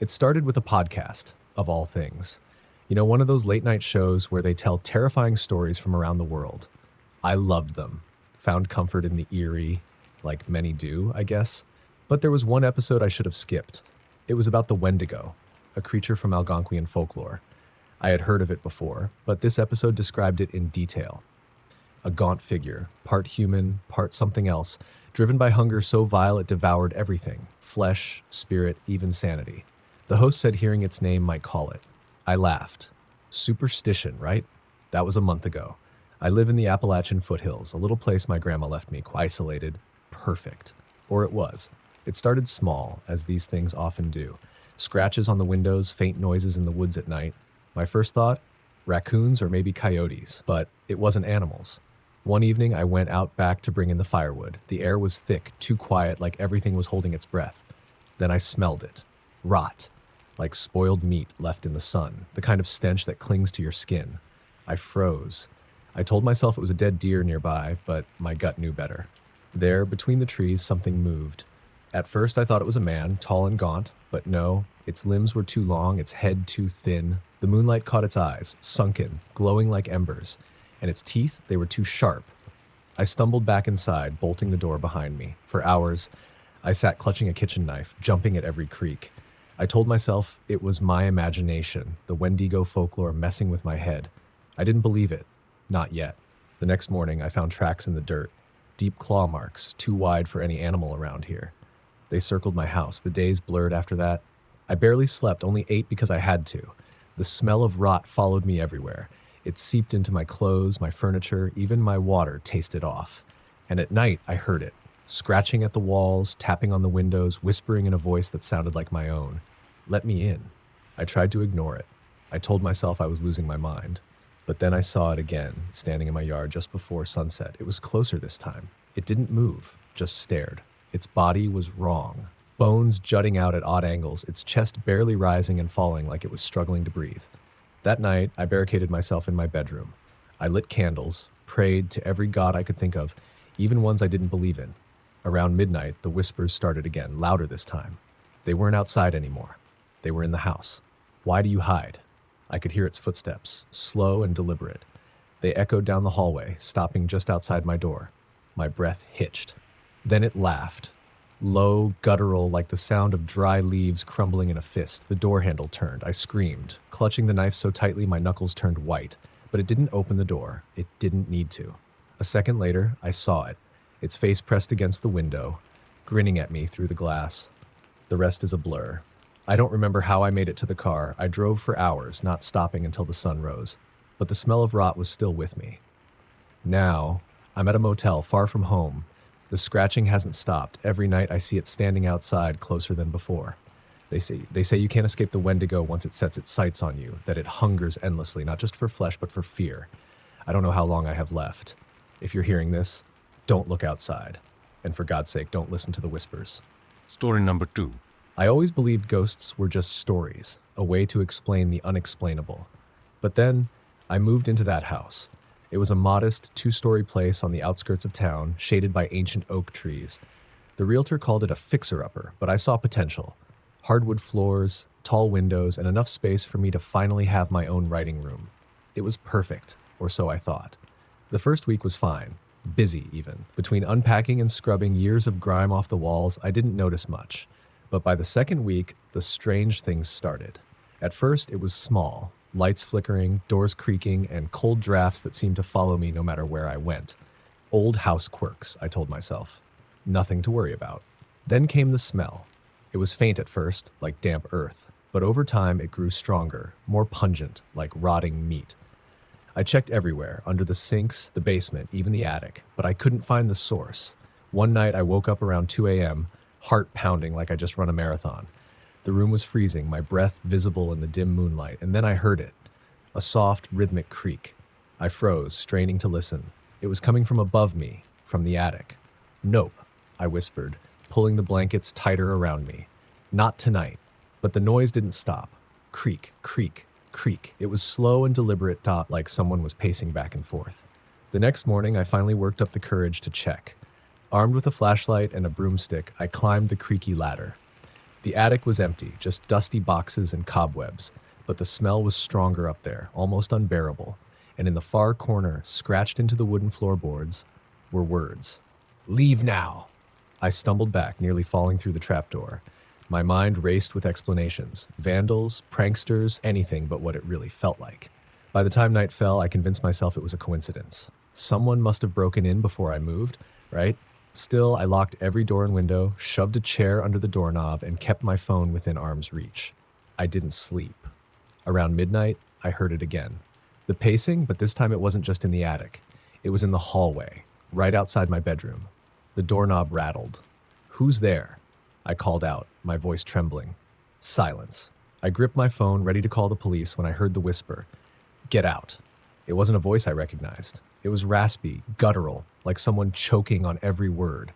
It started with a podcast, of all things. You know, one of those late night shows where they tell terrifying stories from around the world. I loved them, found comfort in the eerie, like many do, I guess. But there was one episode I should have skipped. It was about the Wendigo, a creature from Algonquian folklore. I had heard of it before, but this episode described it in detail. A gaunt figure, part human, part something else, driven by hunger so vile it devoured everything, flesh, spirit, even sanity. The host said hearing its name might call it. I laughed. Superstition, right? That was a month ago. I live in the Appalachian foothills, a little place my grandma left me, isolated, perfect. Or it was. It started small, as these things often do. Scratches on the windows, faint noises in the woods at night. My first thought? Raccoons or maybe coyotes, but it wasn't animals. One evening, I went out back to bring in the firewood. The air was thick, too quiet, like everything was holding its breath. Then I smelled it. Rot. Like spoiled meat left in the sun, the kind of stench that clings to your skin. I froze. I told myself it was a dead deer nearby, but my gut knew better. There, between the trees, something moved. At first, I thought it was a man, tall and gaunt, but no, its limbs were too long, its head too thin. The moonlight caught its eyes, sunken, glowing like embers, and its teeth, they were too sharp. I stumbled back inside, bolting the door behind me. For hours, I sat clutching a kitchen knife, jumping at every creak. I told myself it was my imagination, the Wendigo folklore messing with my head. I didn't believe it. Not yet. The next morning, I found tracks in the dirt. Deep claw marks, too wide for any animal around here. They circled my house. The days blurred after that. I barely slept, only ate because I had to. The smell of rot followed me everywhere. It seeped into my clothes, my furniture, even my water tasted off. And at night, I heard it, scratching at the walls, tapping on the windows, whispering in a voice that sounded like my own. Let me in. I tried to ignore it. I told myself I was losing my mind. But then I saw it again, standing in my yard just before sunset. It was closer this time. It didn't move, just stared. Its body was wrong. Bones jutting out at odd angles, its chest barely rising and falling like it was struggling to breathe. That night, I barricaded myself in my bedroom. I lit candles, prayed to every god I could think of, even ones I didn't believe in. Around midnight, the whispers started again, louder this time. They weren't outside anymore. They were in the house. Why do you hide? I could hear its footsteps, slow and deliberate. They echoed down the hallway, stopping just outside my door. My breath hitched. Then it laughed. Low, guttural, like the sound of dry leaves crumbling in a fist. The door handle turned. I screamed, clutching the knife so tightly my knuckles turned white. But it didn't open the door. It didn't need to. A second later, I saw it, its face pressed against the window, grinning at me through the glass. The rest is a blur. I don't remember how I made it to the car. I drove for hours, not stopping until the sun rose. But the smell of rot was still with me. Now, I'm at a motel far from home. The scratching hasn't stopped. Every night I see it standing outside closer than before. They say you can't escape the Wendigo once it sets its sights on you, that it hungers endlessly, not just for flesh, but for fear. I don't know how long I have left. If you're hearing this, don't look outside. And for God's sake, don't listen to the whispers. Story number 2. I always believed ghosts were just stories, a way to explain the unexplainable. But then, I moved into that house. It was a modest, 2-story place on the outskirts of town, shaded by ancient oak trees. The realtor called it a fixer-upper, but I saw potential. Hardwood floors, tall windows, and enough space for me to finally have my own writing room. It was perfect, or so I thought. The first week was fine, busy even. Between unpacking and scrubbing years of grime off the walls, I didn't notice much. But by the second week, the strange things started. At first, it was small. Lights flickering, doors creaking, and cold drafts that seemed to follow me no matter where I went. Old house quirks, I told myself. Nothing to worry about. Then came the smell. It was faint at first, like damp earth, but over time it grew stronger, more pungent, like rotting meat. I checked everywhere, under the sinks, the basement, even the attic, but I couldn't find the source. One night I woke up around 2 a.m., heart pounding like I just run a marathon. The room was freezing, my breath visible in the dim moonlight, and then I heard it. A soft, rhythmic creak. I froze, straining to listen. It was coming from above me, from the attic. Nope, I whispered, pulling the blankets tighter around me. Not tonight. But the noise didn't stop. Creak, creak, creak. It was slow and deliberate, like someone was pacing back and forth. The next morning, I finally worked up the courage to check. Armed with a flashlight and a broomstick, I climbed the creaky ladder. The attic was empty, just dusty boxes and cobwebs, but the smell was stronger up there, almost unbearable. And in the far corner, scratched into the wooden floorboards, were words. "Leave now!" I stumbled back, nearly falling through the trapdoor. My mind raced with explanations. Vandals, pranksters, anything but what it really felt like. By the time night fell, I convinced myself it was a coincidence. Someone must have broken in before I moved, right? Still, I locked every door and window, shoved a chair under the doorknob, and kept my phone within arm's reach. I didn't sleep. Around midnight, I heard it again. The pacing, but this time it wasn't just in the attic. It was in the hallway, right outside my bedroom. The doorknob rattled. "Who's there?" I called out, my voice trembling. Silence. I gripped my phone, ready to call the police, when I heard the whisper. "Get out." It wasn't a voice I recognized. It was raspy, guttural, like someone choking on every word.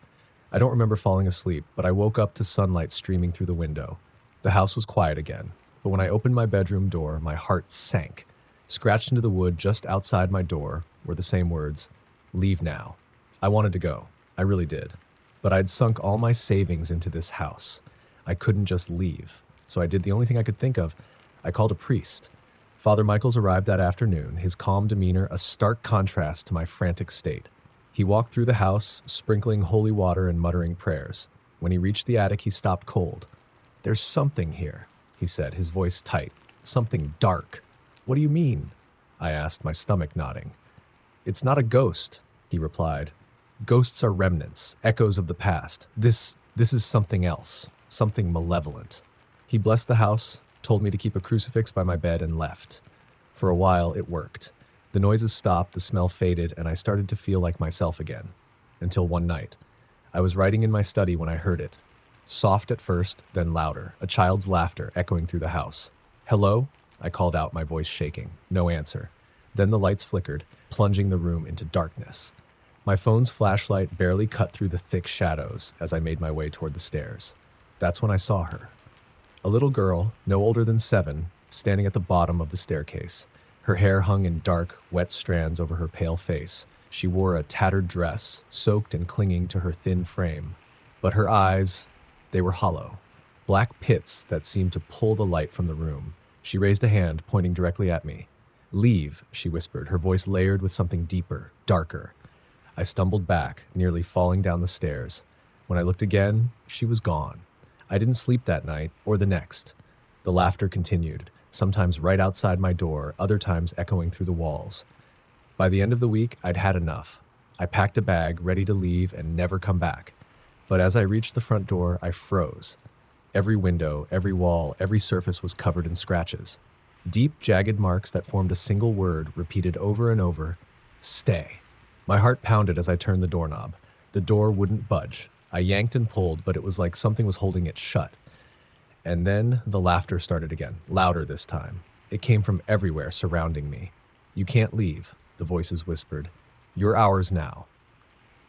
I don't remember falling asleep, but I woke up to sunlight streaming through the window. The house was quiet again, but when I opened my bedroom door, my heart sank. Scratched into the wood just outside my door were the same words, "Leave now." I wanted to go. I really did. But I'd sunk all my savings into this house. I couldn't just leave. So I did the only thing I could think of. I called a priest. Father Michaels arrived that afternoon, his calm demeanor a stark contrast to my frantic state. He walked through the house, sprinkling holy water and muttering prayers. When he reached the attic, he stopped cold. "There's something here," he said, his voice tight. "Something dark." "What do you mean?" I asked, my stomach nodding. "It's not a ghost," he replied. "Ghosts are remnants, echoes of the past. This is something else, something malevolent." He blessed the house, told me to keep a crucifix by my bed, and left. For a while, it worked. The noises stopped, the smell faded, and I started to feel like myself again. Until one night. I was writing in my study when I heard it. Soft at first, then louder, a child's laughter echoing through the house. "Hello?" I called out, my voice shaking. No answer. Then the lights flickered, plunging the room into darkness. My phone's flashlight barely cut through the thick shadows as I made my way toward the stairs. That's when I saw her. A little girl, no older than 7, standing at the bottom of the staircase. Her hair hung in dark, wet strands over her pale face. She wore a tattered dress, soaked and clinging to her thin frame. But her eyes, they were hollow. Black pits that seemed to pull the light from the room. She raised a hand, pointing directly at me. "Leave," she whispered, her voice layered with something deeper, darker. I stumbled back, nearly falling down the stairs. When I looked again, she was gone. I didn't sleep that night, or the next. The laughter continued, sometimes right outside my door, other times echoing through the walls. By the end of the week, I'd had enough. I packed a bag, ready to leave and never come back. But as I reached the front door, I froze. Every window, every wall, every surface was covered in scratches. Deep, jagged marks that formed a single word, repeated over and over, "Stay." My heart pounded as I turned the doorknob. The door wouldn't budge. I yanked and pulled, but it was like something was holding it shut. And then the laughter started again, louder this time. It came from everywhere, surrounding me. "You can't leave," the voices whispered. "You're ours now."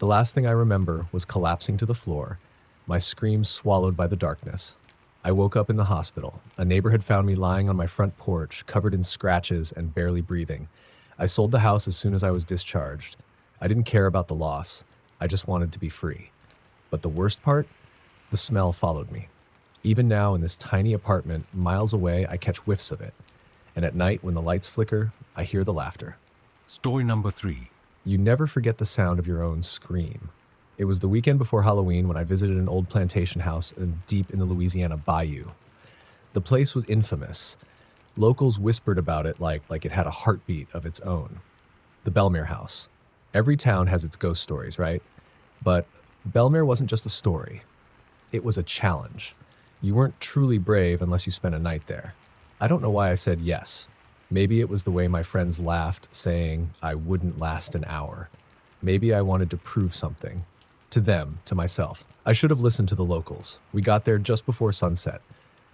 The last thing I remember was collapsing to the floor, my screams swallowed by the darkness. I woke up in the hospital. A neighbor had found me lying on my front porch, covered in scratches and barely breathing. I sold the house as soon as I was discharged. I didn't care about the loss. I just wanted to be free. But the worst part? The smell followed me. Even now, in this tiny apartment, miles away, I catch whiffs of it. And at night, when the lights flicker, I hear the laughter. Story number 3. You never forget the sound of your own scream. It was the weekend before Halloween when I visited an old plantation house deep in the Louisiana bayou. The place was infamous. Locals whispered about it like it had a heartbeat of its own. The Belmere House. Every town has its ghost stories, right? But Belmere wasn't just a story. It was a challenge. You weren't truly brave unless you spent a night there. I don't know why I said yes. Maybe it was the way my friends laughed, saying I wouldn't last an hour. Maybe I wanted to prove something. To them, to myself. I should have listened to the locals. We got there just before sunset.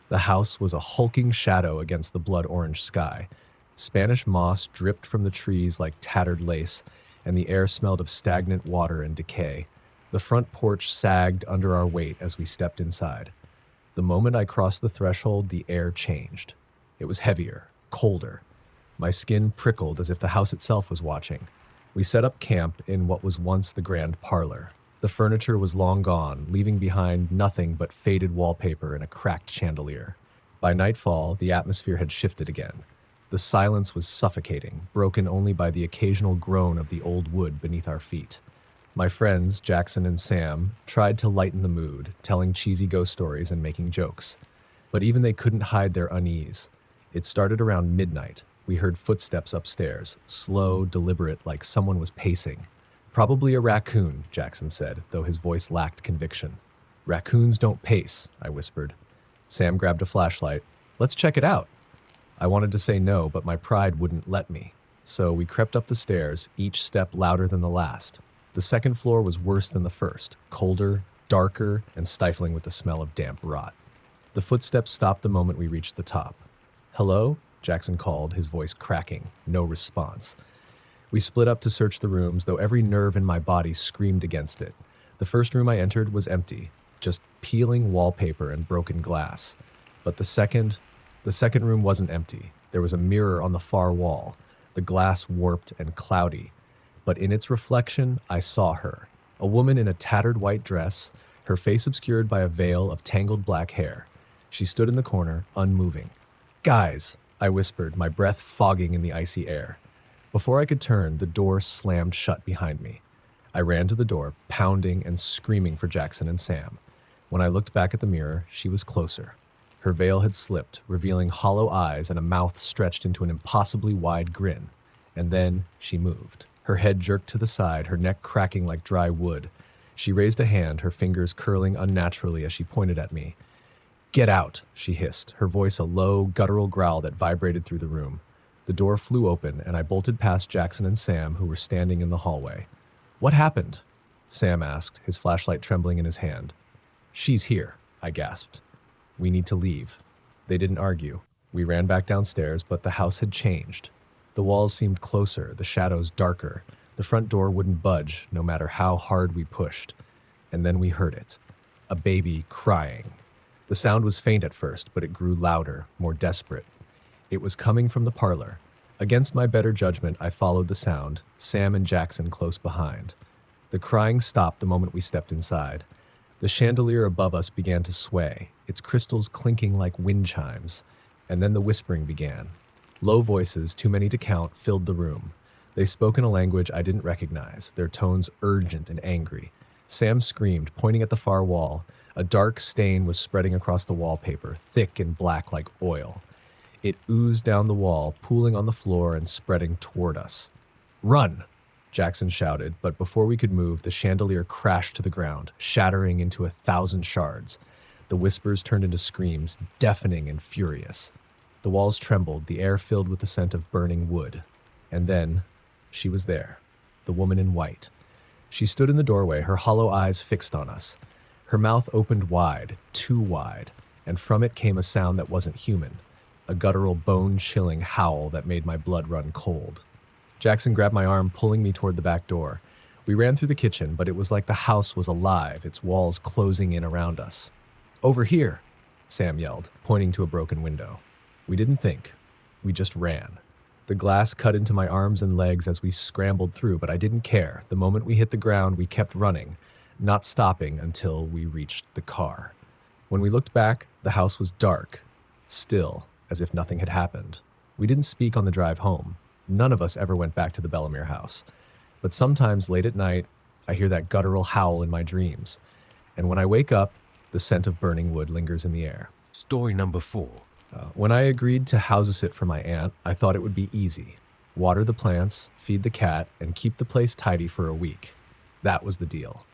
The house was a hulking shadow against the blood-orange sky. Spanish moss dripped from the trees like tattered lace, and the air smelled of stagnant water and decay. The front porch sagged under our weight as we stepped inside. The moment I crossed the threshold, the air changed. It was heavier, colder. My skin prickled as if the house itself was watching. We set up camp in what was once the grand parlor. The furniture was long gone, leaving behind nothing but faded wallpaper and a cracked chandelier. By nightfall, the atmosphere had shifted again. The silence was suffocating, broken only by the occasional groan of the old wood beneath our feet. My friends, Jackson and Sam, tried to lighten the mood, telling cheesy ghost stories and making jokes. But even they couldn't hide their unease. It started around midnight. We heard footsteps upstairs, slow, deliberate, like someone was pacing. Probably a raccoon, Jackson said, though his voice lacked conviction. Raccoons don't pace, I whispered. Sam grabbed a flashlight. Let's check it out. I wanted to say no, but my pride wouldn't let me. So we crept up the stairs, each step louder than the last. The second floor was worse than the first, colder, darker, and stifling with the smell of damp rot. The footsteps stopped the moment we reached the top. Hello? Jackson called, his voice cracking. No response. We split up to search the rooms, though every nerve in my body screamed against it. The first room I entered was empty, just peeling wallpaper and broken glass. But the second room wasn't empty. There was a mirror on the far wall, the glass warped and cloudy. But in its reflection, I saw her, a woman in a tattered white dress, her face obscured by a veil of tangled black hair. She stood in the corner, unmoving. Guys, I whispered, my breath fogging in the icy air. Before I could turn, the door slammed shut behind me. I ran to the door, pounding and screaming for Jackson and Sam. When I looked back at the mirror, she was closer. Her veil had slipped, revealing hollow eyes and a mouth stretched into an impossibly wide grin. And then she moved. Her head jerked to the side, her neck cracking like dry wood. She raised a hand, her fingers curling unnaturally as she pointed at me. Get out, she hissed, her voice a low, guttural growl that vibrated through the room. The door flew open, and I bolted past Jackson and Sam, who were standing in the hallway. What happened? Sam asked, his flashlight trembling in his hand. She's here, I gasped. We need to leave. They didn't argue. We ran back downstairs, but the house had changed. The walls seemed closer, the shadows darker. The front door wouldn't budge, no matter how hard we pushed. And then we heard it. A baby crying. The sound was faint at first, but it grew louder, more desperate. It was coming from the parlor. Against my better judgment, I followed the sound, Sam and Jackson close behind. The crying stopped the moment we stepped inside. The chandelier above us began to sway, its crystals clinking like wind chimes. And then the whispering began. Low voices, too many to count, filled the room. They spoke in a language I didn't recognize, their tones urgent and angry. Sam screamed, pointing at the far wall. A dark stain was spreading across the wallpaper, thick and black like oil. It oozed down the wall, pooling on the floor and spreading toward us. Run! Jackson shouted, but before we could move, the chandelier crashed to the ground, shattering into 1,000 shards. The whispers turned into screams, deafening and furious. The walls trembled, the air filled with the scent of burning wood. And then, she was there, the woman in white. She stood in the doorway, her hollow eyes fixed on us. Her mouth opened wide, too wide, and from it came a sound that wasn't human. A guttural, bone-chilling howl that made my blood run cold. Jackson grabbed my arm, pulling me toward the back door. We ran through the kitchen, but it was like the house was alive, its walls closing in around us. Over here, Sam yelled, pointing to a broken window. We didn't think. We just ran. The glass cut into my arms and legs as we scrambled through, but I didn't care. The moment we hit the ground, we kept running, not stopping until we reached the car. When we looked back, the house was dark, still, as if nothing had happened. We didn't speak on the drive home. None of us ever went back to the Bellemere house. But sometimes late at night, I hear that guttural howl in my dreams. And when I wake up, the scent of burning wood lingers in the air. Story number 4. When I agreed to house-sit for my aunt, I thought it would be easy. Water the plants, feed the cat, and keep the place tidy for a week. That was the deal.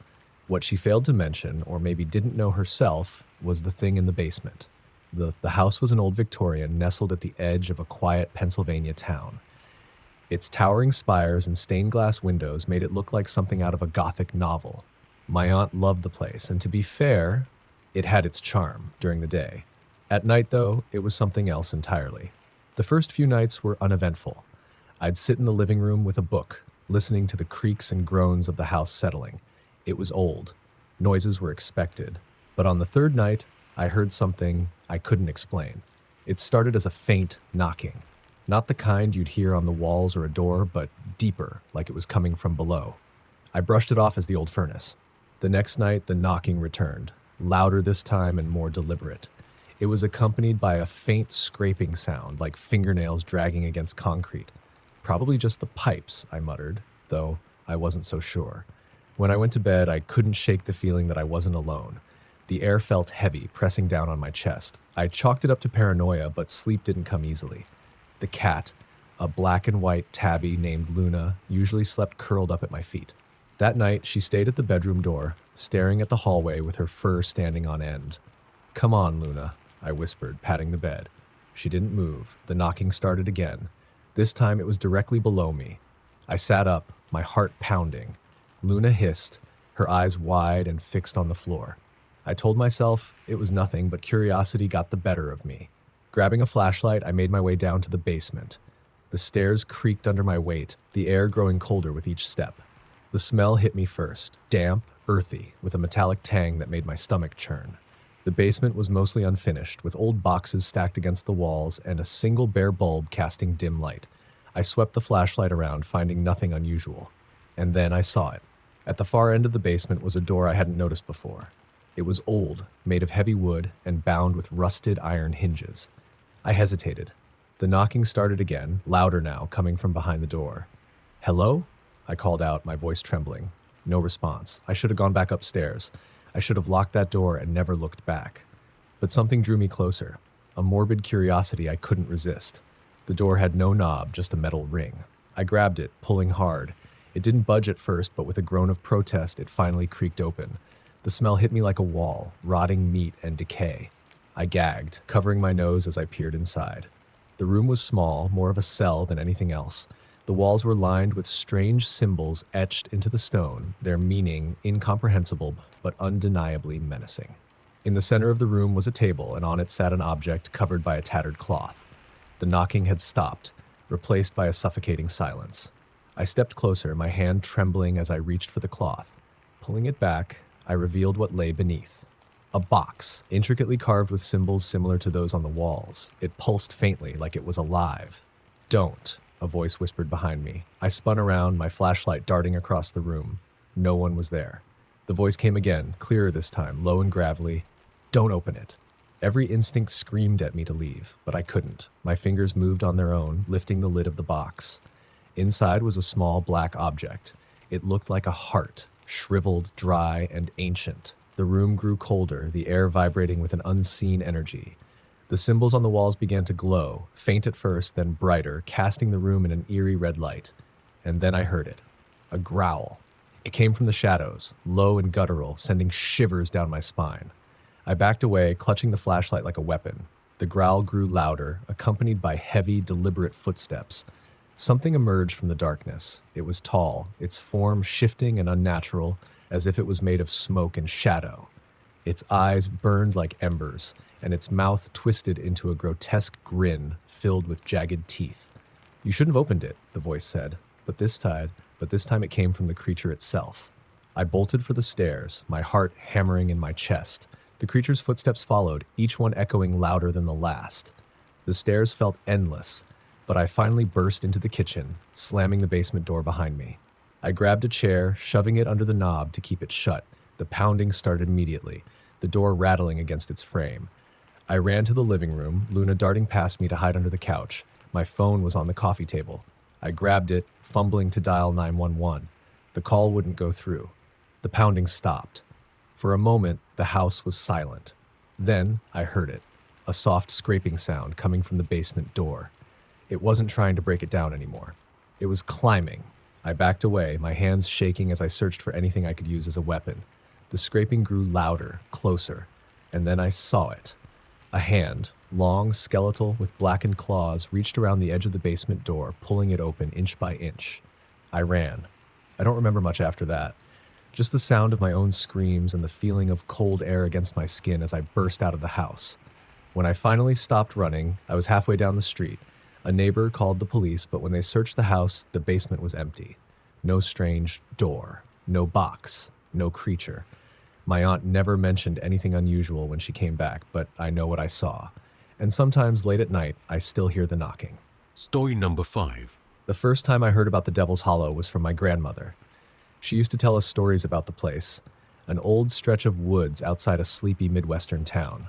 What she failed to mention, or maybe didn't know herself, was the thing in the basement. The house was an old Victorian nestled at the edge of a quiet Pennsylvania town. Its towering spires and stained glass windows made it look like something out of a Gothic novel. My aunt loved the place, and to be fair, it had its charm during the day. At night, though, it was something else entirely. The first few nights were uneventful. I'd sit in the living room with a book, listening to the creaks and groans of the house settling. It was old. Noises were expected. But on the third night, I heard something I couldn't explain. It started as a faint knocking. Not the kind you'd hear on the walls or a door, but deeper, like it was coming from below. I brushed it off as the old furnace. The next night, the knocking returned, louder this time and more deliberate. It was accompanied by a faint scraping sound, like fingernails dragging against concrete. Probably just the pipes, I muttered, though I wasn't so sure. When I went to bed, I couldn't shake the feeling that I wasn't alone. The air felt heavy, pressing down on my chest. I chalked it up to paranoia, but sleep didn't come easily. The cat, a black and white tabby named Luna, usually slept curled up at my feet. That night, she stayed at the bedroom door, staring at the hallway with her fur standing on end. "Come on, Luna," I whispered, patting the bed. She didn't move. The knocking started again. This time it was directly below me. I sat up, my heart pounding. Luna hissed, her eyes wide and fixed on the floor. I told myself it was nothing, but curiosity got the better of me. Grabbing a flashlight, I made my way down to the basement. The stairs creaked under my weight, the air growing colder with each step. The smell hit me first, damp, earthy, with a metallic tang that made my stomach churn. The basement was mostly unfinished, with old boxes stacked against the walls and a single bare bulb casting dim light. I swept the flashlight around, finding nothing unusual. And then I saw it. At the far end of the basement was a door I hadn't noticed before. It was old, made of heavy wood, and bound with rusted iron hinges. I hesitated. The knocking started again, louder now, coming from behind the door. "Hello?" I called out, my voice trembling. No response. I should have gone back upstairs. I should have locked that door and never looked back. But something drew me closer, a morbid curiosity I couldn't resist. The door had no knob, just a metal ring. I grabbed it, pulling hard. It didn't budge at first, but with a groan of protest, it finally creaked open. The smell hit me like a wall, rotting meat and decay. I gagged, covering my nose as I peered inside. The room was small, more of a cell than anything else. The walls were lined with strange symbols etched into the stone, their meaning incomprehensible but undeniably menacing. In the center of the room was a table, and on it sat an object covered by a tattered cloth. The knocking had stopped, replaced by a suffocating silence. I stepped closer, my hand trembling as I reached for the cloth. Pulling it back, I revealed what lay beneath. A box, intricately carved with symbols similar to those on the walls. It pulsed faintly, like it was alive. "Don't," a voice whispered behind me. I spun around, my flashlight darting across the room. No one was there. The voice came again, clearer this time, low and gravelly. "Don't open it." Every instinct screamed at me to leave, but I couldn't. My fingers moved on their own, lifting the lid of the box. Inside was a small black object. It looked like a heart, shriveled, dry, and ancient. The room grew colder, the air vibrating with an unseen energy. The symbols on the walls began to glow, faint at first, then brighter, casting the room in an eerie red light. And then I heard it. A growl. It came from the shadows, low and guttural, sending shivers down my spine. I backed away, clutching the flashlight like a weapon. The growl grew louder, accompanied by heavy, deliberate footsteps. Something emerged from the darkness. It was tall, its form shifting and unnatural, as if it was made of smoke and shadow. Its eyes burned like embers, and its mouth twisted into a grotesque grin filled with jagged teeth. "You shouldn't have opened it," the voice said, but this time it came from the creature itself. I bolted for the stairs, my heart hammering in my chest. The creature's footsteps followed, each one echoing louder than the last. The stairs felt endless, but I finally burst into the kitchen, slamming the basement door behind me. I grabbed a chair, shoving it under the knob to keep it shut. The pounding started immediately, the door rattling against its frame. I ran to the living room, Luna darting past me to hide under the couch. My phone was on the coffee table. I grabbed it, fumbling to dial 911. The call wouldn't go through. The pounding stopped. For a moment, the house was silent. Then I heard it, a soft scraping sound coming from the basement door. It wasn't trying to break it down anymore. It was climbing. I backed away, my hands shaking as I searched for anything I could use as a weapon. The scraping grew louder, closer, and then I saw it. A hand, long, skeletal, with blackened claws, reached around the edge of the basement door, pulling it open inch by inch. I ran. I don't remember much after that. Just the sound of my own screams and the feeling of cold air against my skin as I burst out of the house. When I finally stopped running, I was halfway down the street. A neighbor called the police, but when they searched the house, the basement was empty. No strange door, no box, no creature. My aunt never mentioned anything unusual when she came back, but I know what I saw. And sometimes late at night, I still hear the knocking. Story number 5. The first time I heard about the Devil's Hollow was from my grandmother. She used to tell us stories about the place. an old stretch of woods outside a sleepy Midwestern town.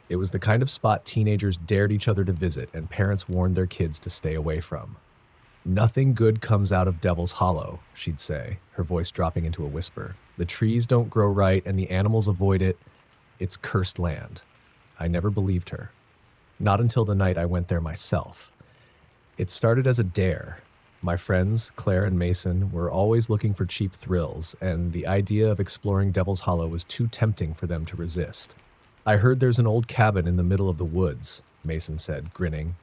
It was the kind of spot teenagers dared each other to visit and parents warned their kids to stay away from. "Nothing good comes out of Devil's Hollow," she'd say, her voice dropping into a whisper. "The trees don't grow right and the animals avoid it. It's cursed land." I never believed her. Not until the night I went there myself. It started as a dare. My friends, Claire and Mason, were always looking for cheap thrills, and the idea of exploring Devil's Hollow was too tempting for them to resist. "I heard there's an old cabin in the middle of the woods," Mason said, grinning.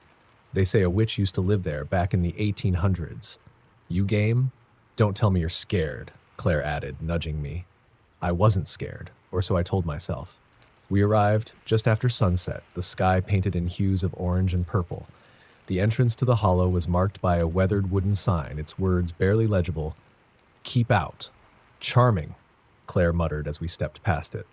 "They say a witch used to live there back in the 1800s. You game? Don't tell me you're scared," Claire added, nudging me. I wasn't scared, or so I told myself. We arrived just after sunset, the sky painted in hues of orange and purple. The entrance to the hollow was marked by a weathered wooden sign, its words barely legible. "Keep out." "Charming," Claire muttered as we stepped past it.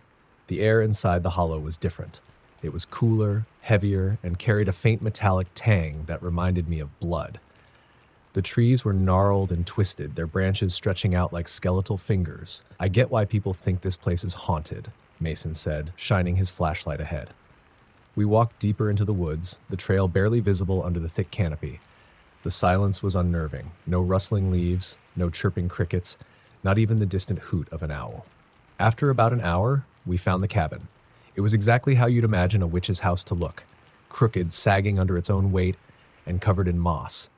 The air inside the hollow was different. It was cooler, heavier, and carried a faint metallic tang that reminded me of blood. The trees were gnarled and twisted, their branches stretching out like skeletal fingers. "I get why people think this place is haunted," Mason said, shining his flashlight ahead. We walked deeper into the woods, the trail barely visible under the thick canopy. The silence was unnerving. No rustling leaves, no chirping crickets, not even the distant hoot of an owl. After about an hour, we found the cabin. It was exactly how you'd imagine a witch's house to look, crooked, sagging under its own weight, and covered in moss.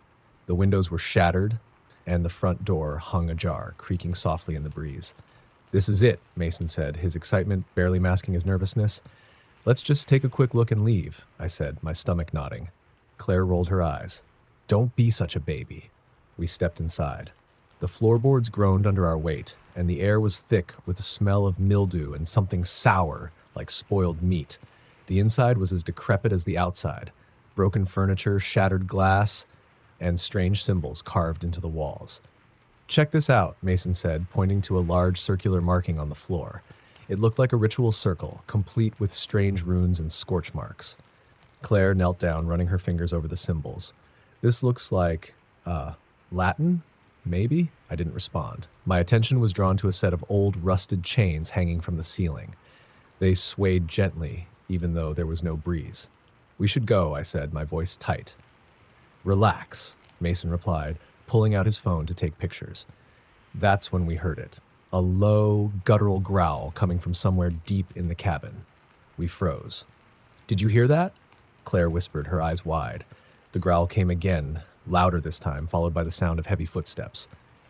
The windows were shattered, and the front door hung ajar, creaking softly in the breeze. "This is it," Mason said, his excitement barely masking his nervousness. "Let's just take a quick look and leave," I said, my stomach nodding. Claire rolled her eyes. "Don't be such a baby." We stepped inside. The floorboards groaned under our weight, and the air was thick with the smell of mildew and something sour, like spoiled meat. The inside was as decrepit as the outside. Broken furniture, shattered glass, and strange symbols carved into the walls. "Check this out," Mason said, pointing to a large circular marking on the floor. It looked like a ritual circle, complete with strange runes and scorch marks. Claire knelt down, running her fingers over the symbols. "This looks like, Latin? Maybe?" I didn't respond. My attention was drawn to a set of old, rusted chains hanging from the ceiling. They swayed gently, even though there was no breeze. "We should go," I said, my voice tight. "Relax," Mason replied, pulling out his phone to take pictures. That's when we heard it. A low, guttural growl coming from somewhere deep in the cabin. We froze. "Did you hear that?" Claire whispered, her eyes wide. The growl came again, louder this time, followed by the sound of heavy footsteps.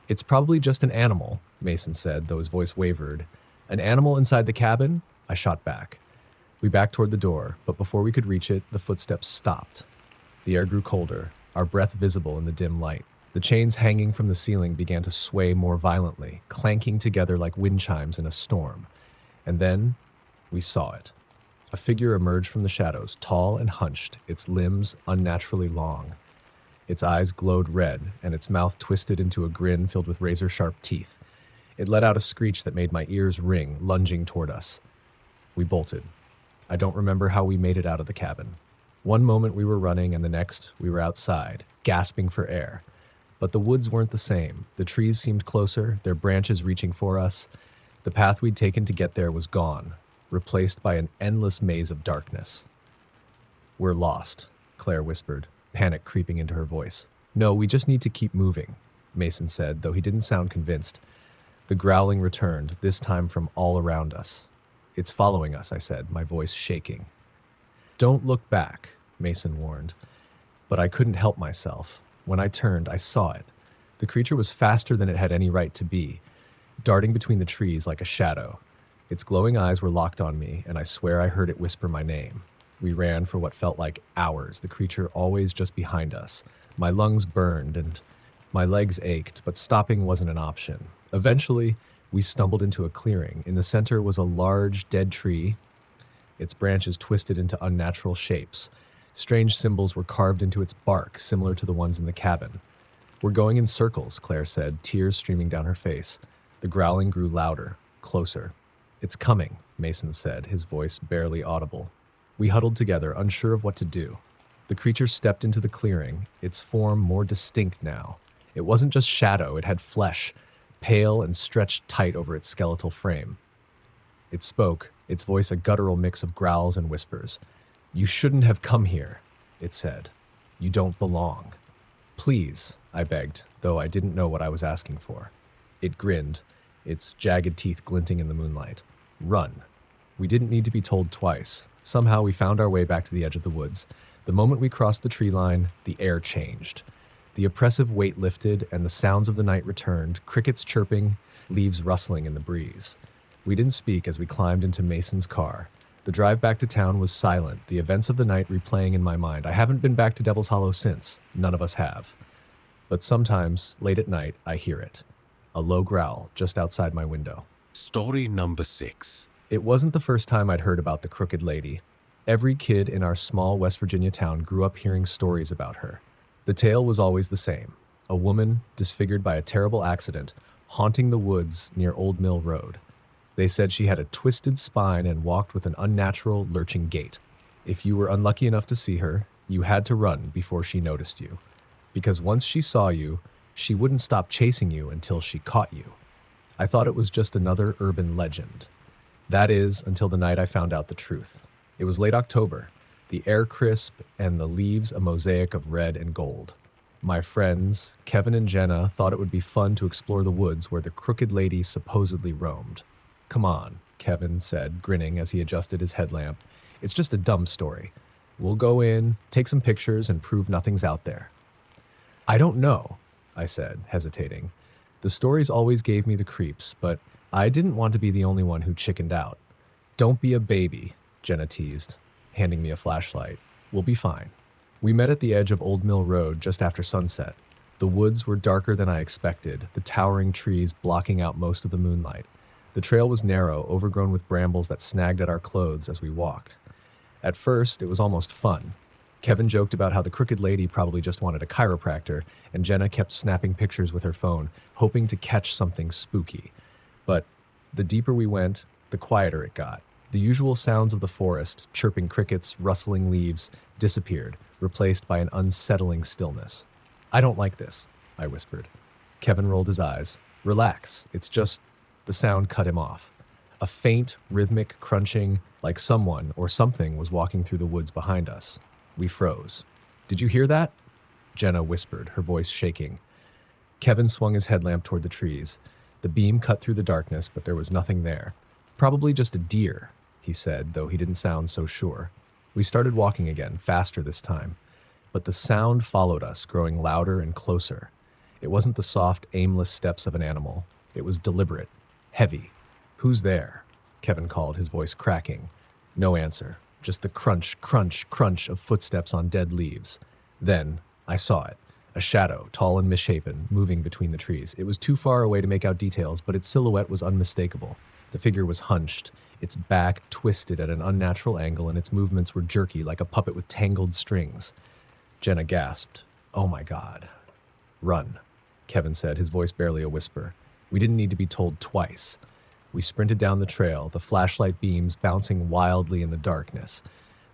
"It's probably just an animal," Mason said, though his voice wavered. "An animal inside the cabin?" I shot back. We backed toward the door, but before we could reach it, the footsteps stopped. The air grew colder, our breath visible in the dim light. The chains hanging from the ceiling began to sway more violently, clanking together like wind chimes in a storm. And then we saw it. A figure emerged from the shadows, tall and hunched, its limbs unnaturally long. Its eyes glowed red, and its mouth twisted into a grin filled with razor-sharp teeth. It let out a screech that made my ears ring, lunging toward us. We bolted. I don't remember how we made it out of the cabin. One moment we were running, and the next we were outside, gasping for air. But the woods weren't the same. The trees seemed closer, their branches reaching for us. The path we'd taken to get there was gone, replaced by an endless maze of darkness. "We're lost," Claire whispered, panic creeping into her voice. "No, we just need to keep moving," Mason said, though he didn't sound convinced. The growling returned, this time from all around us. "It's following us," I said, my voice shaking. "Don't look back," Mason warned. But I couldn't help myself. When I turned, I saw it. The creature was faster than it had any right to be, darting between the trees like a shadow. Its glowing eyes were locked on me, and I swear I heard it whisper my name. We ran for what felt like hours, the creature always just behind us. My lungs burned, and my legs ached, but stopping wasn't an option. Eventually, we stumbled into a clearing. In the center was a large, dead tree, its branches twisted into unnatural shapes. Strange symbols were carved into its bark, similar to the ones in the cabin. "We're going in circles," Claire said, tears streaming down her face. The growling grew louder, closer. "It's coming," Mason said, his voice barely audible. We huddled together, unsure of what to do. The creature stepped into the clearing, its form more distinct now. It wasn't just shadow, it had flesh, pale and stretched tight over its skeletal frame. It spoke, its voice a guttural mix of growls and whispers. "You shouldn't have come here," it said. "You don't belong." "Please," I begged, though I didn't know what I was asking for. It grinned, its jagged teeth glinting in the moonlight. "Run." We didn't need to be told twice. Somehow we found our way back to the edge of the woods. The moment we crossed the tree line, the air changed. The oppressive weight lifted and the sounds of the night returned, crickets chirping, leaves rustling in the breeze. We didn't speak as we climbed into Mason's car. The drive back to town was silent, the events of the night replaying in my mind. I haven't been back to Devil's Hollow since. None of us have. But sometimes, late at night, I hear it. A low growl just outside my window. Story number 6. It wasn't the first time I'd heard about the Crooked Lady. Every kid in our small West Virginia town grew up hearing stories about her. The tale was always the same. A woman, disfigured by a terrible accident, haunting the woods near Old Mill Road. They said she had a twisted spine and walked with an unnatural, lurching gait. If you were unlucky enough to see her, you had to run before she noticed you. Because once she saw you, she wouldn't stop chasing you until she caught you. I thought it was just another urban legend. That is, until the night I found out the truth. It was late October, the air crisp and the leaves a mosaic of red and gold. My friends, Kevin and Jenna, thought it would be fun to explore the woods where the Crooked Lady supposedly roamed. "Come on," Kevin said, grinning as he adjusted his headlamp. "It's just a dumb story. We'll go in, take some pictures, and prove nothing's out there." "I don't know," I said, hesitating. The stories always gave me the creeps, but I didn't want to be the only one who chickened out. "Don't be a baby," Jenna teased, handing me a flashlight. "We'll be fine." We met at the edge of Old Mill Road just after sunset. The woods were darker than I expected, the towering trees blocking out most of the moonlight. The trail was narrow, overgrown with brambles that snagged at our clothes as we walked. At first, it was almost fun. Kevin joked about how the Crooked Lady probably just wanted a chiropractor, and Jenna kept snapping pictures with her phone, hoping to catch something spooky. But the deeper we went, the quieter it got. The usual sounds of the forest, chirping crickets, rustling leaves, disappeared, replaced by an unsettling stillness. "I don't like this," I whispered. Kevin rolled his eyes. "Relax, it's just..." The sound cut him off. A faint, rhythmic crunching, like someone or something was walking through the woods behind us. We froze. "Did you hear that?" Jenna whispered, her voice shaking. Kevin swung his headlamp toward the trees. The beam cut through the darkness, but there was nothing there. "Probably just a deer," he said, though he didn't sound so sure. We started walking again, faster this time. But the sound followed us, growing louder and closer. It wasn't the soft, aimless steps of an animal. It was deliberate, heavy. "Who's there?" Kevin called, his voice cracking. No answer, just the crunch, crunch, crunch of footsteps on dead leaves. Then I saw it. A shadow, tall and misshapen, moving between the trees. It was too far away to make out details, but its silhouette was unmistakable. The figure was hunched, its back twisted at an unnatural angle, and its movements were jerky, like a puppet with tangled strings. Jenna gasped. "Oh my God." "Run," Kevin said, his voice barely a whisper. We didn't need to be told twice. We sprinted down the trail, the flashlight beams bouncing wildly in the darkness.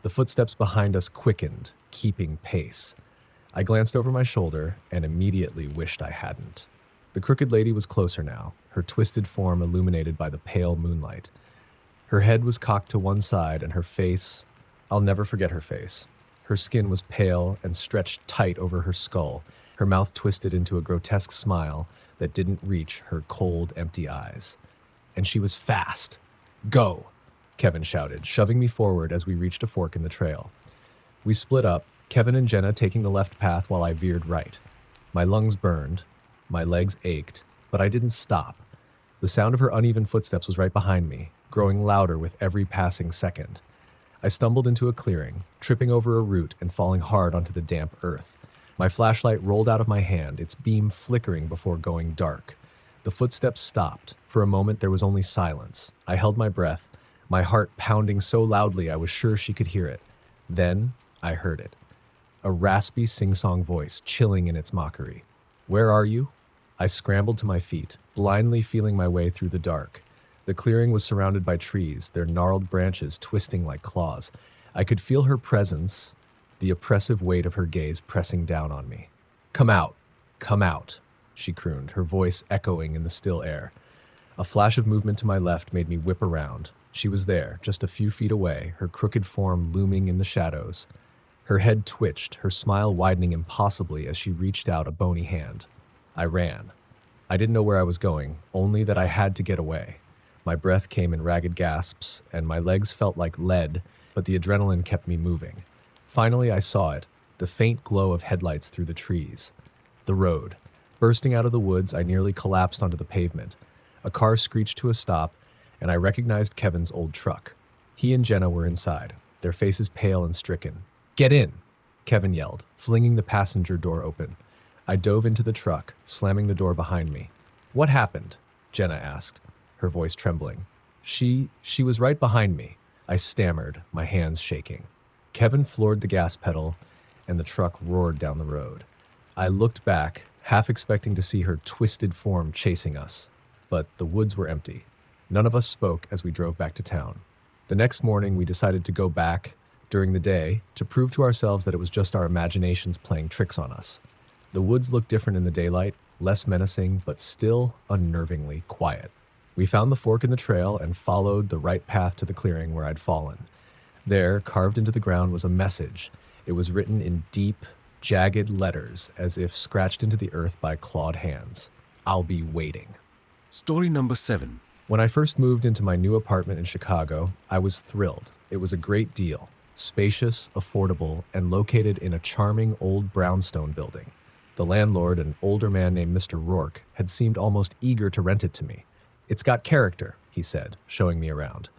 The footsteps behind us quickened, keeping pace. I glanced over my shoulder and immediately wished I hadn't. The Crooked Lady was closer now, her twisted form illuminated by the pale moonlight. Her head was cocked to one side, and her face... I'll never forget her face. Her skin was pale and stretched tight over her skull, her mouth twisted into a grotesque smile that didn't reach her cold, empty eyes. And she was fast. "Go!" Kevin shouted, shoving me forward as we reached a fork in the trail. We split up, Kevin and Jenna taking the left path while I veered right. My lungs burned, my legs ached, but I didn't stop. The sound of her uneven footsteps was right behind me, growing louder with every passing second. I stumbled into a clearing, tripping over a root and falling hard onto the damp earth. My flashlight rolled out of my hand, its beam flickering before going dark. The footsteps stopped. For a moment, there was only silence. I held my breath, my heart pounding so loudly I was sure she could hear it. Then I heard it. A raspy, sing-song voice, chilling in its mockery. "Where are you?" I scrambled to my feet, blindly feeling my way through the dark. The clearing was surrounded by trees, their gnarled branches twisting like claws. I could feel her presence, the oppressive weight of her gaze pressing down on me. Come out, she crooned, her voice echoing in the still air. A flash of movement to my left made me whip around. She was there, just a few feet away, her crooked form looming in the shadows. Her head twitched, her smile widening impossibly as she reached out a bony hand. I ran. I didn't know where I was going, only that I had to get away. My breath came in ragged gasps, and my legs felt like lead, but the adrenaline kept me moving. Finally, I saw it, the faint glow of headlights through the trees. The road. Bursting out of the woods, I nearly collapsed onto the pavement. A car screeched to a stop, and I recognized Kevin's old truck. He and Jenna were inside, their faces pale and stricken. "Get in!" Kevin yelled, flinging the passenger door open. I dove into the truck, slamming the door behind me. "What happened?" Jenna asked, her voice trembling. She was right behind me," I stammered, my hands shaking. Kevin floored the gas pedal, and the truck roared down the road. I looked back, half expecting to see her twisted form chasing us, but the woods were empty. None of us spoke as we drove back to town. The next morning, we decided to go back during the day to prove to ourselves that it was just our imaginations playing tricks on us. The woods looked different in the daylight, less menacing, but still unnervingly quiet. We found the fork in the trail and followed the right path to the clearing where I'd fallen. There, carved into the ground, was a message. It was written in deep, jagged letters, as if scratched into the earth by clawed hands. "I'll be waiting." Story number 7. When I first moved into my new apartment in Chicago, I was thrilled. It was a great deal. Spacious, affordable, and located in a charming old brownstone building. The landlord, an older man named Mr. Rourke, had seemed almost eager to rent it to me. "It's got character," he said, showing me around.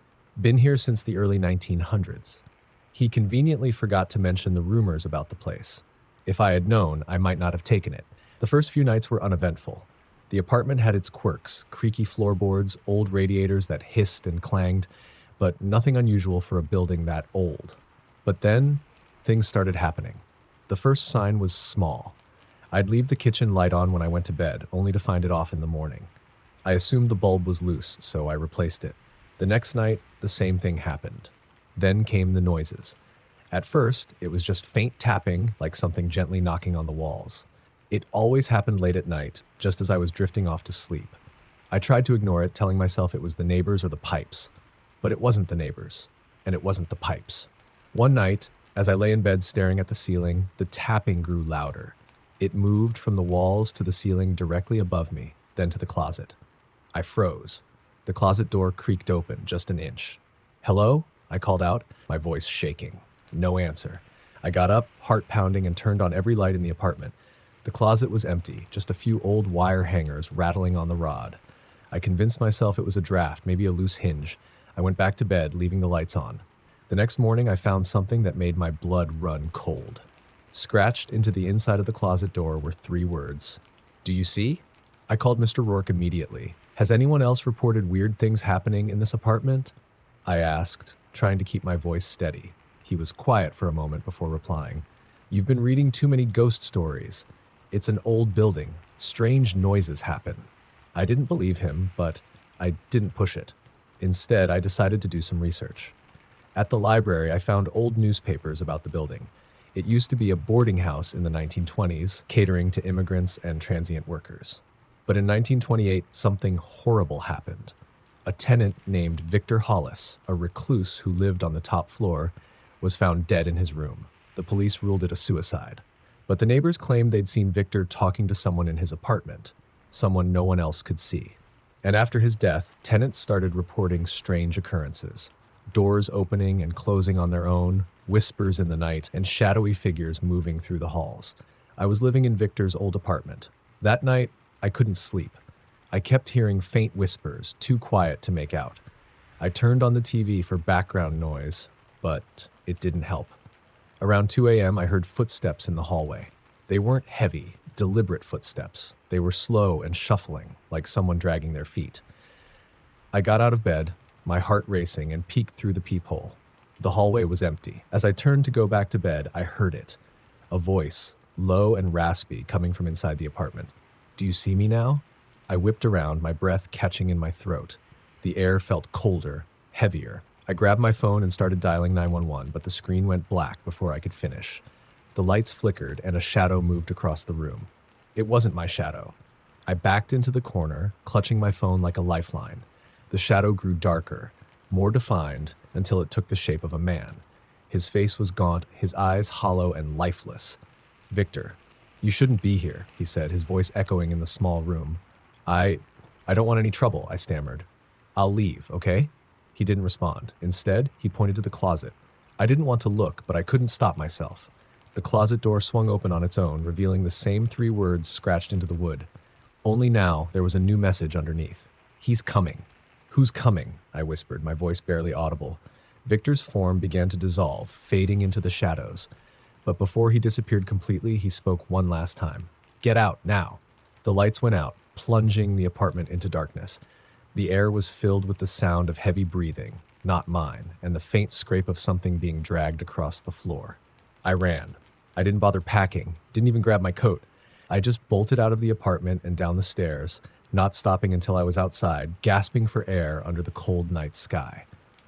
"Been here since the early 1900s. He conveniently forgot to mention the rumors about the place. If I had known, I might not have taken it. The first few nights were uneventful. The apartment had its quirks, creaky floorboards, old radiators that hissed and clanged, but nothing unusual for a building that old. But then, things started happening. The first sign was small. I'd leave the kitchen light on when I went to bed, only to find it off in the morning. I assumed the bulb was loose, so I replaced it. The next night, the same thing happened. Then came the noises. At first, it was just faint tapping, like something gently knocking on the walls. It always happened late at night, just as I was drifting off to sleep. I tried to ignore it, telling myself it was the neighbors or the pipes. But it wasn't the neighbors, and it wasn't the pipes. One night, as I lay in bed staring at the ceiling, the tapping grew louder. It moved from the walls to the ceiling directly above me, then to the closet. I froze. The closet door creaked open just an inch. "Hello?" I called out, my voice shaking. No answer. I got up, heart pounding, and turned on every light in the apartment. The closet was empty, just a few old wire hangers rattling on the rod. I convinced myself it was a draft, maybe a loose hinge. I went back to bed, leaving the lights on. The next morning, I found something that made my blood run cold. Scratched into the inside of the closet door were 3 words. "Do you see?" I called Mr. Rourke immediately. "Has anyone else reported weird things happening in this apartment?" I asked, trying to keep my voice steady. He was quiet for a moment before replying. "You've been reading too many ghost stories. It's an old building. Strange noises happen." I didn't believe him, but I didn't push it. Instead, I decided to do some research. At the library, I found old newspapers about the building. It used to be a boarding house in the 1920s, catering to immigrants and transient workers. But in 1928, something horrible happened. A tenant named Victor Hollis, a recluse who lived on the top floor, was found dead in his room. The police ruled it a suicide. But the neighbors claimed they'd seen Victor talking to someone in his apartment, someone no one else could see. And after his death, tenants started reporting strange occurrences. Doors opening and closing on their own, whispers in the night, and shadowy figures moving through the halls. I was living in Victor's old apartment. That night, I couldn't sleep. I kept hearing faint whispers, too quiet to make out. I turned on the TV for background noise, but it didn't help. Around 2 a.m., I heard footsteps in the hallway. They weren't heavy, deliberate footsteps. They were slow and shuffling, like someone dragging their feet. I got out of bed, my heart racing, and peeked through the peephole. The hallway was empty. As I turned to go back to bed, I heard it. A voice, low and raspy, coming from inside the apartment. "Do you see me now?" I whipped around, my breath catching in my throat. The air felt colder, heavier. I grabbed my phone and started dialing 911, but the screen went black before I could finish. The lights flickered and a shadow moved across the room. It wasn't my shadow. I backed into the corner, clutching my phone like a lifeline. The shadow grew darker, more defined until it took the shape of a man. His face was gaunt, his eyes hollow and lifeless. "Victor, you shouldn't be here," he said, his voice echoing in the small room. I I don't want any trouble," I stammered. "I'll leave, okay?" He didn't respond. Instead, he pointed to the closet. I didn't want to look, but I couldn't stop myself. The closet door swung open on its own, revealing the same three words scratched into the wood. Only now, there was a new message underneath. "He's coming." "Who's coming?" I whispered, my voice barely audible. Victor's form began to dissolve, fading into the shadows. But before he disappeared completely, he spoke one last time. "Get out, now." The lights went out, plunging the apartment into darkness. The air was filled with the sound of heavy breathing, not mine, and the faint scrape of something being dragged across the floor. I ran. I didn't bother packing, didn't even grab my coat. I just bolted out of the apartment and down the stairs, not stopping until I was outside, gasping for air under the cold night sky.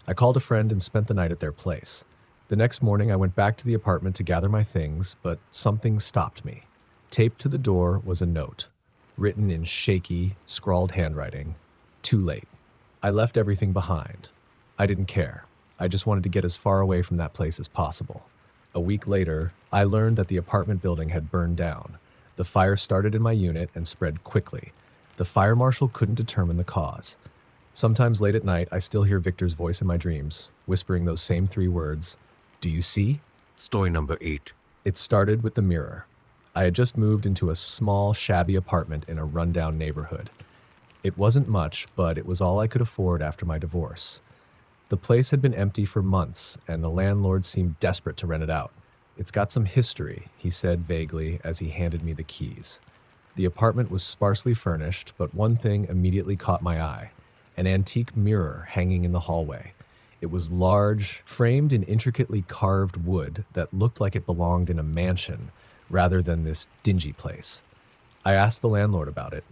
I called a friend and spent the night at their place. The next morning, I went back to the apartment to gather my things, but something stopped me. Taped to the door was a note, written in shaky, scrawled handwriting. Too late. I left everything behind. I didn't care. I just wanted to get as far away from that place as possible. A week later, I learned that the apartment building had burned down. The fire started in my unit and spread quickly. The fire marshal couldn't determine the cause. Sometimes late at night, I still hear Victor's voice in my dreams, whispering those same three words. "Do you see?" Story number 8. It started with the mirror. I had just moved into a small, shabby apartment in a rundown neighborhood. It wasn't much, but it was all I could afford after my divorce. The place had been empty for months, and the landlord seemed desperate to rent it out. "It's got some history," he said vaguely as he handed me the keys. The apartment was sparsely furnished, but one thing immediately caught my eye: an antique mirror hanging in the hallway. It was large, framed in intricately carved wood that looked like it belonged in a mansion rather than this dingy place. I asked the landlord about it.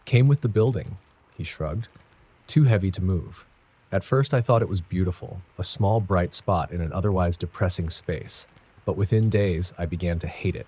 "Came with the building," he shrugged. "Too heavy to move." At first I thought it was beautiful, a small bright spot in an otherwise depressing space. But within days, I began to hate it.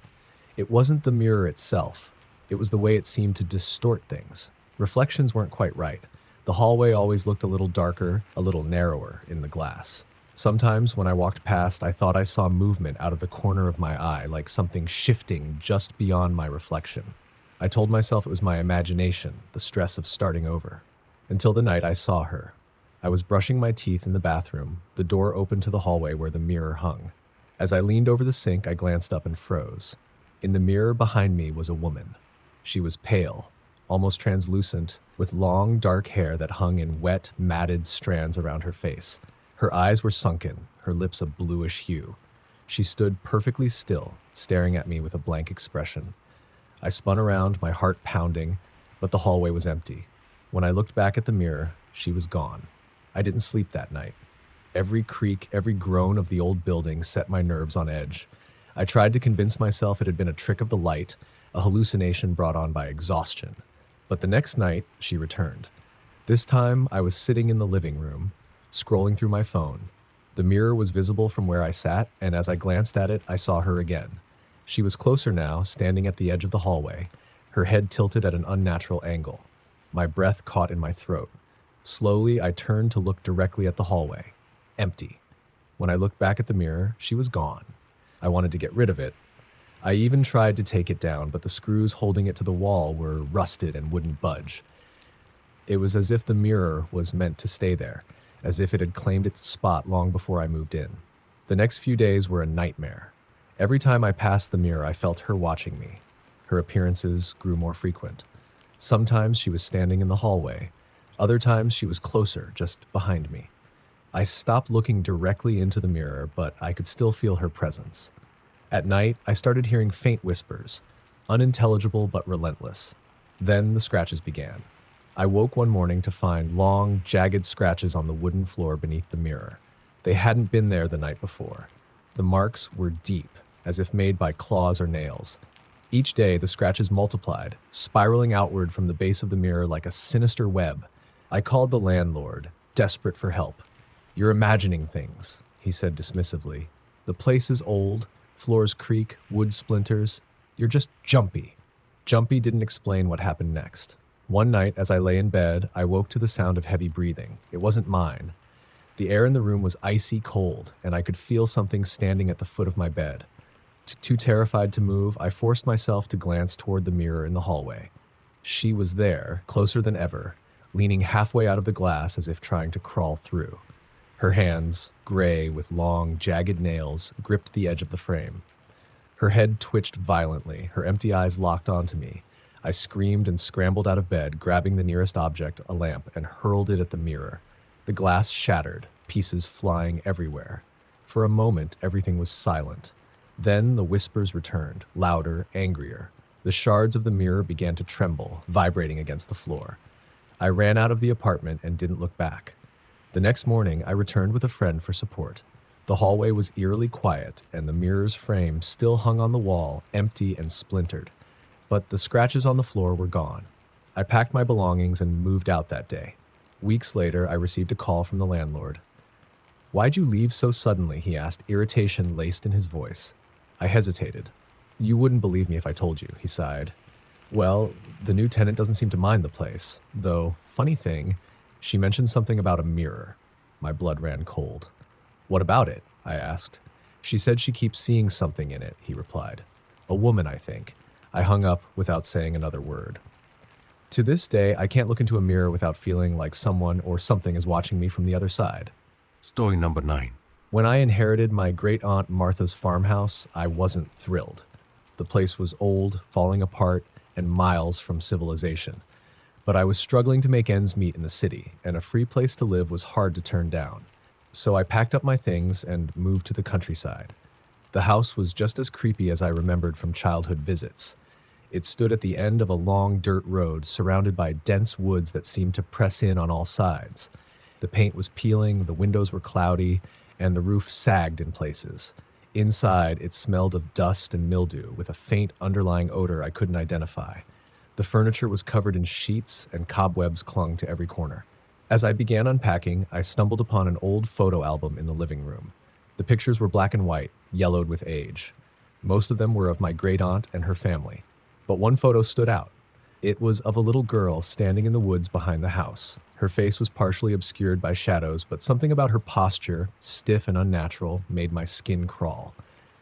It wasn't the mirror itself. It was the way it seemed to distort things. Reflections weren't quite right. The hallway always looked a little darker, a little narrower in the glass. Sometimes when I walked past, I thought I saw movement out of the corner of my eye, like something shifting just beyond my reflection. I told myself it was my imagination, the stress of starting over. Until the night I saw her. I was brushing my teeth in the bathroom, the door opened to the hallway where the mirror hung. As I leaned over the sink, I glanced up and froze. In the mirror behind me was a woman. She was pale, almost translucent, with long, dark hair that hung in wet, matted strands around her face. Her eyes were sunken, her lips a bluish hue. She stood perfectly still, staring at me with a blank expression. I spun around, my heart pounding, but the hallway was empty. When I looked back at the mirror, she was gone. I didn't sleep that night. Every creak, every groan of the old building set my nerves on edge. I tried to convince myself it had been a trick of the light, a hallucination brought on by exhaustion. But the next night, she returned. This time, I was sitting in the living room, scrolling through my phone. The mirror was visible from where I sat, and as I glanced at it, I saw her again. She was closer now, standing at the edge of the hallway, her head tilted at an unnatural angle. My breath caught in my throat. Slowly, I turned to look directly at the hallway. Empty. When I looked back at the mirror, she was gone. I wanted to get rid of it. I even tried to take it down, but the screws holding it to the wall were rusted and wouldn't budge. It was as if the mirror was meant to stay there, as if it had claimed its spot long before I moved in. The next few days were a nightmare. Every time I passed the mirror, I felt her watching me. Her appearances grew more frequent. Sometimes she was standing in the hallway. Other times she was closer, just behind me. I stopped looking directly into the mirror, but I could still feel her presence. At night, I started hearing faint whispers, unintelligible but relentless. Then the scratches began. I woke one morning to find long, jagged scratches on the wooden floor beneath the mirror. They hadn't been there the night before. The marks were deep, as if made by claws or nails. Each day, the scratches multiplied, spiraling outward from the base of the mirror like a sinister web. I called the landlord, desperate for help. "You're imagining things," he said dismissively. "The place is old, floors creak, wood splinters. You're just jumpy." Jumpy didn't explain what happened next. One night, as I lay in bed, I woke to the sound of heavy breathing. It wasn't mine. The air in the room was icy cold, and I could feel something standing at the foot of my bed. Too terrified to move, I forced myself to glance toward the mirror in the hallway. She was there, closer than ever, leaning halfway out of the glass as if trying to crawl through. Her hands, gray with long, jagged nails, gripped the edge of the frame. Her head twitched violently, her empty eyes locked onto me. I screamed and scrambled out of bed, grabbing the nearest object, a lamp, and hurled it at the mirror. The glass shattered, pieces flying everywhere. For a moment, everything was silent. Then the whispers returned, louder, angrier. The shards of the mirror began to tremble, vibrating against the floor. I ran out of the apartment and didn't look back. The next morning, I returned with a friend for support. The hallway was eerily quiet, and the mirror's frame still hung on the wall, empty and splintered. But the scratches on the floor were gone. I packed my belongings and moved out that day. Weeks later, I received a call from the landlord. "Why'd you leave so suddenly?" he asked, irritation laced in his voice. I hesitated. "You wouldn't believe me if I told you," he sighed. "Well, the new tenant doesn't seem to mind the place. Though, funny thing, she mentioned something about a mirror." My blood ran cold. "What about it?" I asked. "She said she keeps seeing something in it," he replied. "A woman, I think." I hung up without saying another word. To this day, I can't look into a mirror without feeling like someone or something is watching me from the other side. Story number 9. When I inherited my great-aunt Martha's farmhouse, I wasn't thrilled. The place was old, falling apart, and miles from civilization. But I was struggling to make ends meet in the city, and a free place to live was hard to turn down. So I packed up my things and moved to the countryside. The house was just as creepy as I remembered from childhood visits. It stood at the end of a long dirt road surrounded by dense woods that seemed to press in on all sides. The paint was peeling, the windows were cloudy, and the roof sagged in places. Inside, it smelled of dust and mildew, with a faint underlying odor I couldn't identify. The furniture was covered in sheets, and cobwebs clung to every corner. As I began unpacking, I stumbled upon an old photo album in the living room. The pictures were black and white, yellowed with age. Most of them were of my great-aunt and her family. But one photo stood out. It was of a little girl standing in the woods behind the house. Her face was partially obscured by shadows, but something about her posture, stiff and unnatural, made my skin crawl.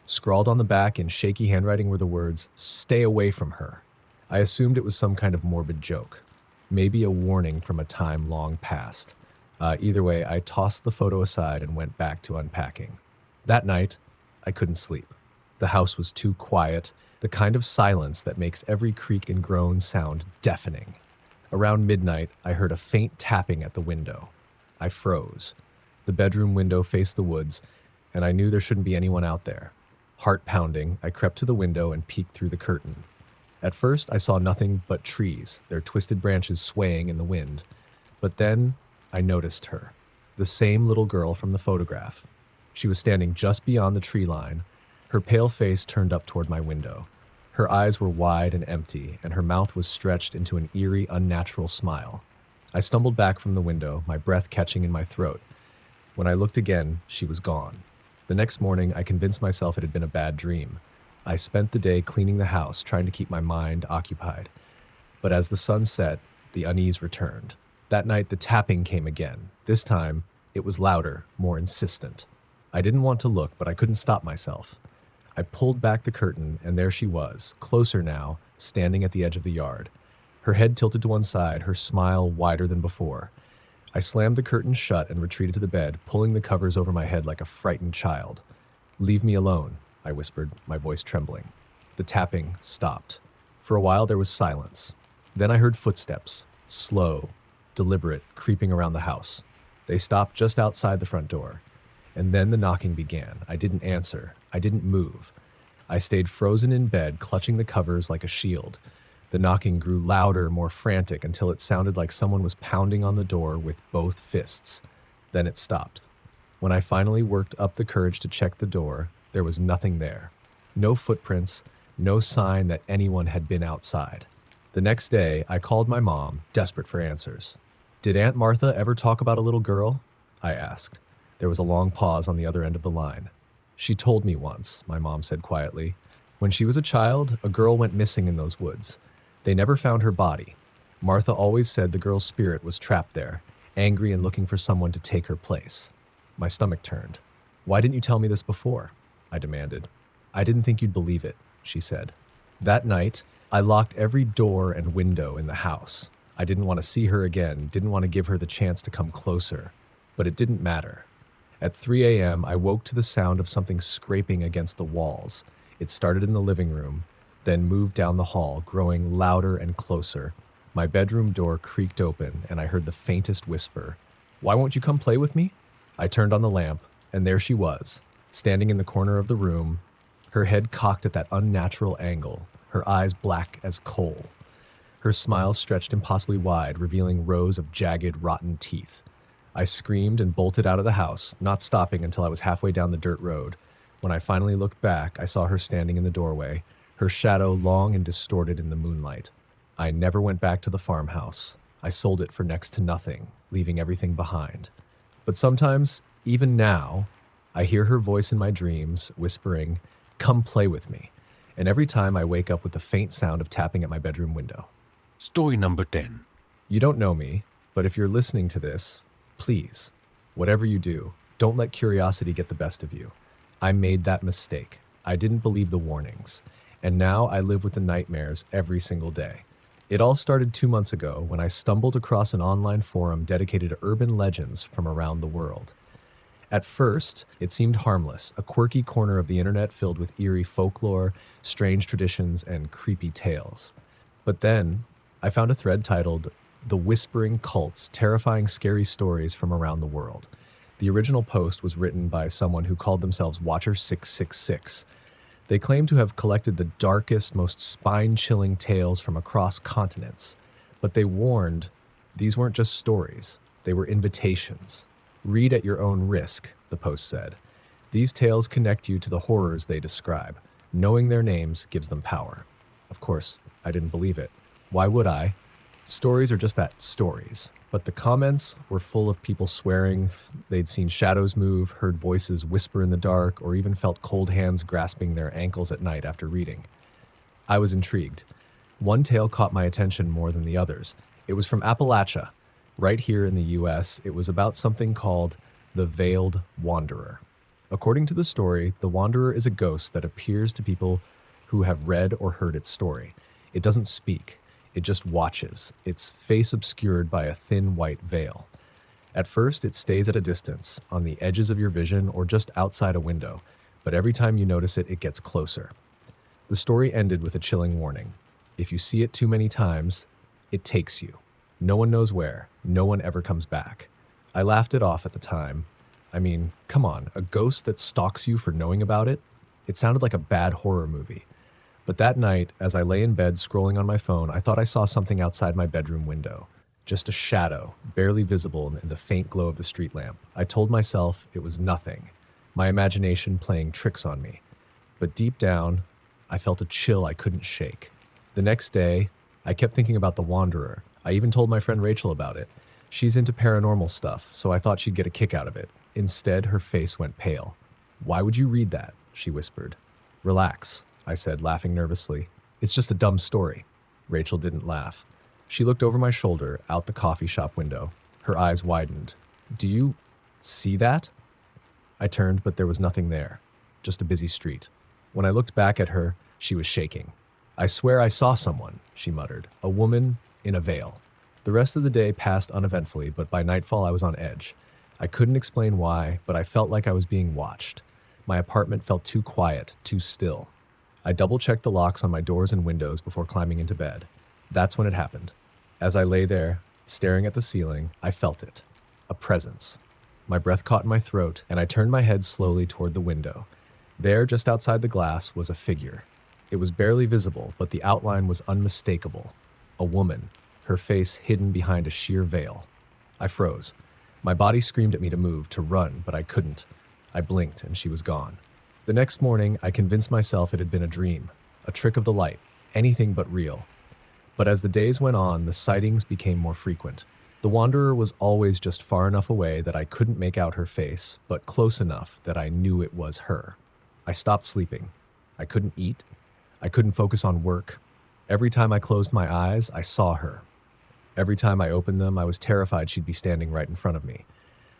Scrawled on the back in shaky handwriting were the words, "Stay away from her." I assumed it was some kind of morbid joke. Maybe a warning from a time long past. Either way, I tossed the photo aside and went back to unpacking. That night, I couldn't sleep. The house was too quiet, the kind of silence that makes every creak and groan sound deafening. Around midnight, I heard a faint tapping at the window. I froze. The bedroom window faced the woods, and I knew there shouldn't be anyone out there. Heart pounding, I crept to the window and peeked through the curtain. At first, I saw nothing but trees, their twisted branches swaying in the wind. But then, I noticed her. The same little girl from the photograph. She was standing just beyond the tree line, her pale face turned up toward my window. Her eyes were wide and empty, and her mouth was stretched into an eerie, unnatural smile. I stumbled back from the window, my breath catching in my throat. When I looked again, she was gone. The next morning, I convinced myself it had been a bad dream. I spent the day cleaning the house, trying to keep my mind occupied. But as the sun set, the unease returned. That night, the tapping came again. This time, it was louder, more insistent. I didn't want to look, but I couldn't stop myself. I pulled back the curtain, and there she was, closer now, standing at the edge of the yard. Her head tilted to one side, her smile wider than before. I slammed the curtain shut and retreated to the bed, pulling the covers over my head like a frightened child. "Leave me alone," I whispered, my voice trembling. The tapping stopped. For a while there was silence. Then I heard footsteps, slow, deliberate, creeping around the house. They stopped just outside the front door. And then the knocking began. I didn't answer. I didn't move. I stayed frozen in bed, clutching the covers like a shield. The knocking grew louder, more frantic, until it sounded like someone was pounding on the door with both fists. Then it stopped. When I finally worked up the courage to check the door, there was nothing there. No footprints, no sign that anyone had been outside. The next day, I called my mom, desperate for answers. "Did Aunt Martha ever talk about a little girl?" I asked. There was a long pause on the other end of the line. "She told me once," my mom said quietly. "When she was a child, a girl went missing in those woods. They never found her body. Martha always said the girl's spirit was trapped there, angry and looking for someone to take her place." My stomach turned. Why didn't you tell me this before? I demanded. I didn't think you'd believe it, she said. That night, I locked every door and window in the house. I didn't want to see her again, didn't want to give her the chance to come closer. But it didn't matter. At 3 a.m., I woke to the sound of something scraping against the walls. It started in the living room, then moved down the hall, growing louder and closer. My bedroom door creaked open, and I heard the faintest whisper. Why won't you come play with me? I turned on the lamp, and there she was, standing in the corner of the room, her head cocked at that unnatural angle, her eyes black as coal. Her smile stretched impossibly wide, revealing rows of jagged, rotten teeth. I screamed and bolted out of the house, not stopping until I was halfway down the dirt road. When I finally looked back, I saw her standing in the doorway, her shadow long and distorted in the moonlight. I never went back to the farmhouse. I sold it for next to nothing, leaving everything behind. But sometimes, even now, I hear her voice in my dreams, whispering, "Come play with me." And every time I wake up with the faint sound of tapping at my bedroom window. Story number 10. You don't know me, but if you're listening to this, please, whatever you do, don't let curiosity get the best of you. I made that mistake. I didn't believe the warnings. And now I live with the nightmares every single day. It all started 2 months ago when I stumbled across an online forum dedicated to urban legends from around the world. At first, it seemed harmless, a quirky corner of the internet filled with eerie folklore, strange traditions, and creepy tales. But then, I found a thread titled, "The Whispering Cults, Terrifying Scary Stories from Around the World." The original post was written by someone who called themselves Watcher666. They claimed to have collected the darkest, most spine-chilling tales from across continents. But they warned, these weren't just stories, they were invitations. Read at your own risk, the post said. These tales connect you to the horrors they describe. Knowing their names gives them power. Of course, I didn't believe it. Why would I? Stories are just that, stories. But the comments were full of people swearing they'd seen shadows move, heard voices whisper in the dark, or even felt cold hands grasping their ankles at night after reading. I was intrigued. One tale caught my attention more than the others. It was from Appalachia. Right here in the US, it was about something called the Veiled Wanderer. According to the story, the Wanderer is a ghost that appears to people who have read or heard its story. It doesn't speak. It just watches, its face obscured by a thin white veil. At first, it stays at a distance, on the edges of your vision or just outside a window, but every time you notice it, it gets closer. The story ended with a chilling warning. If you see it too many times, it takes you. No one knows where. No one ever comes back. I laughed it off at the time. I mean, come on, a ghost that stalks you for knowing about it? It sounded like a bad horror movie. But that night, as I lay in bed scrolling on my phone, I thought I saw something outside my bedroom window. Just a shadow, barely visible in the faint glow of the street lamp. I told myself it was nothing, my imagination playing tricks on me. But deep down, I felt a chill I couldn't shake. The next day, I kept thinking about the Wanderer. I even told my friend Rachel about it. She's into paranormal stuff, so I thought she'd get a kick out of it. Instead, her face went pale. "Why would you read that?" she whispered. "Relax," I said, laughing nervously. "It's just a dumb story." Rachel didn't laugh. She looked over my shoulder, out the coffee shop window. Her eyes widened. "Do you see that?" I turned, but there was nothing there. Just a busy street. When I looked back at her, she was shaking. "I swear I saw someone," she muttered. "A woman in a veil." The rest of the day passed uneventfully, but by nightfall I was on edge. I couldn't explain why, but I felt like I was being watched. My apartment felt too quiet, too still. I double-checked the locks on my doors and windows before climbing into bed. That's when it happened. As I lay there, staring at the ceiling, I felt it. A presence. My breath caught in my throat, and I turned my head slowly toward the window. There, just outside the glass, was a figure. It was barely visible, but the outline was unmistakable. A woman, her face hidden behind a sheer veil. I froze. My body screamed at me to move, to run, but I couldn't. I blinked, and she was gone. The next morning, I convinced myself it had been a dream, a trick of the light, anything but real. But as the days went on, the sightings became more frequent. The Wanderer was always just far enough away that I couldn't make out her face, but close enough that I knew it was her. I stopped sleeping. I couldn't eat. I couldn't focus on work. Every time I closed my eyes, I saw her. Every time I opened them, I was terrified she'd be standing right in front of me.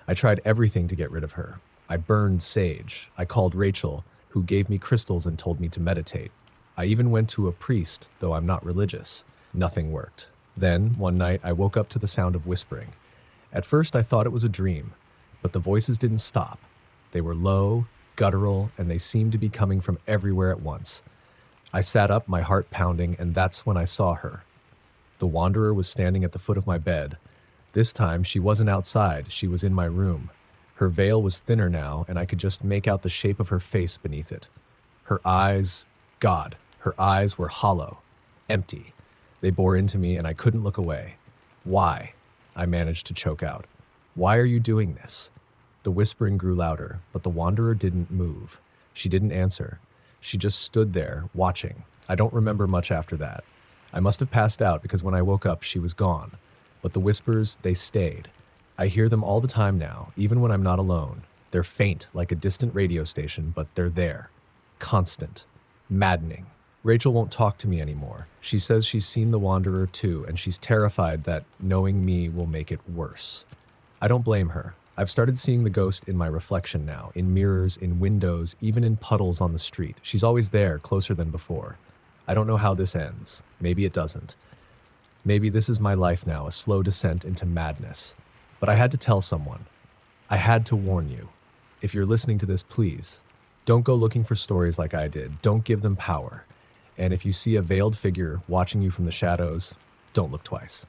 I tried everything to get rid of her. I burned sage. I called Rachel, who gave me crystals and told me to meditate. I even went to a priest, though I'm not religious. Nothing worked. Then, one night, I woke up to the sound of whispering. At first, I thought it was a dream, but the voices didn't stop. They were low, guttural, and they seemed to be coming from everywhere at once. I sat up, my heart pounding, and that's when I saw her. The Wanderer was standing at the foot of my bed. This time, she wasn't outside, she was in my room. Her veil was thinner now, and I could just make out the shape of her face beneath it. Her eyes, God, her eyes were hollow, empty. They bore into me, and I couldn't look away. Why? I managed to choke out. Why are you doing this? The whispering grew louder, but the Wanderer didn't move. She didn't answer. She just stood there, watching. I don't remember much after that. I must have passed out because when I woke up, she was gone. But the whispers, they stayed. I hear them all the time now, even when I'm not alone. They're faint, like a distant radio station, but they're there. Constant. Maddening. Rachel won't talk to me anymore. She says she's seen the Wanderer too, and she's terrified that knowing me will make it worse. I don't blame her. I've started seeing the ghost in my reflection now, in mirrors, in windows, even in puddles on the street. She's always there, closer than before. I don't know how this ends. Maybe it doesn't. Maybe this is my life now, a slow descent into madness. But I had to tell someone. I had to warn you. If you're listening to this, please, don't go looking for stories like I did. Don't give them power. And if you see a veiled figure watching you from the shadows, don't look twice.